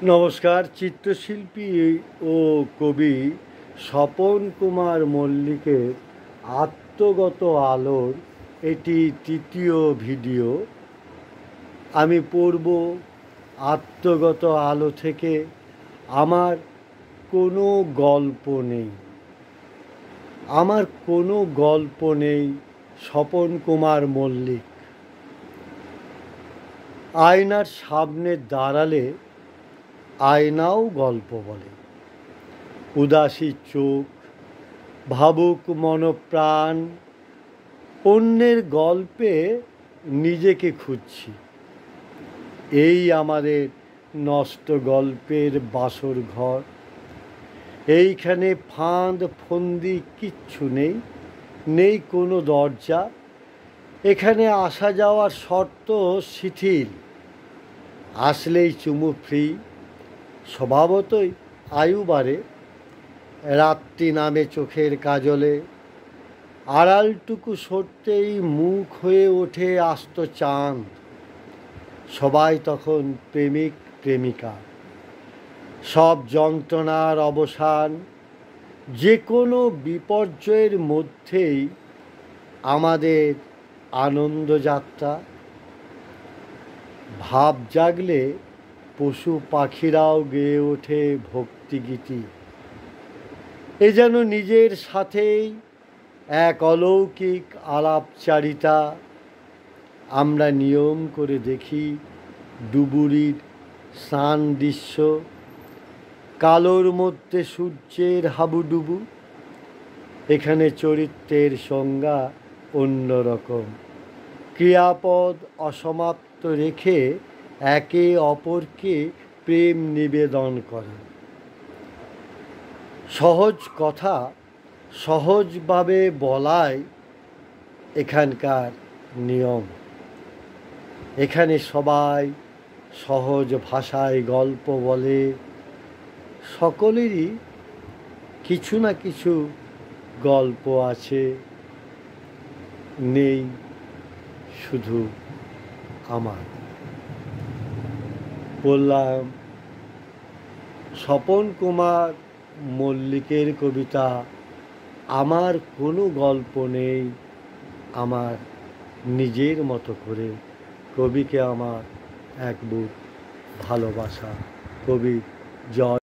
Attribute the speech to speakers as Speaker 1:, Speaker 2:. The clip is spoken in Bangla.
Speaker 1: নমস্কার। চিত্রশিল্পী ও কবি স্বপন কুমার মল্লিকের আত্মগত আলোর এটি তৃতীয় ভিডিও। আমি পড়ব আত্মগত আলো থেকে। আমার কোনো গল্প নেই, আমার কোনো গল্প নেই। স্বপন কুমার মল্লিক। আয়নার সামনে দাঁড়ালে আয়নাও গল্প বলে। উদাসী চোখ, ভাবুক মনপ্রাণ, অন্যের গল্পে নিজেকে খুঁজছি। এই আমাদের নষ্ট গল্পের বাসর ঘর। এইখানে ফাঁদ ফন্দি কিচ্ছু নেই, নেই কোনো দরজা। এখানে আসা যাওয়ার শর্ত শিথিল, আসলেই চুমু ফ্রি। স্বভাবতই আয়ু বাড়ে, রাত্রি নামে চোখের কাজলে। আড়ালটুকু সরতেই মুখ হয়ে ওঠে আস্ত চাঁদ। সবাই তখন প্রেমিক প্রেমিকা। সব যন্ত্রণার অবসান, যে কোনো বিপর্যয়ের মধ্যেই আমাদের আনন্দযাত্রা। ভাব জাগলে পশু পাখিরাও গেয়ে ওঠে ভক্তিগীতি। এ যেন নিজের সাথেই এক অলৌকিক আলাপচারিতা। আমরা নিয়ম করে দেখি ডুবুরির স্নান দৃশ্য, কালোর মধ্যে সূর্যের হাবুডুবু। এখানে চরিত্রের সংজ্ঞা অন্যরকম। ক্রিয়াপদ অসমাপ্ত রেখে একে অপরকে প্রেম নিবেদন করে। সহজ কথা সহজভাবে বলাই এখানকার নিয়ম। এখানে সবাই সহজ ভাষায় গল্প বলে। সকলেরই কিছু না কিছু গল্প আছে, নেই শুধু আমার। বললাম, স্বপন কুমার মল্লিকের কবিতা আমার কোনো গল্প নেই। আমার নিজের মতো করে কবিকে আমার এক বুক ভালোবাসা। কবি জয়।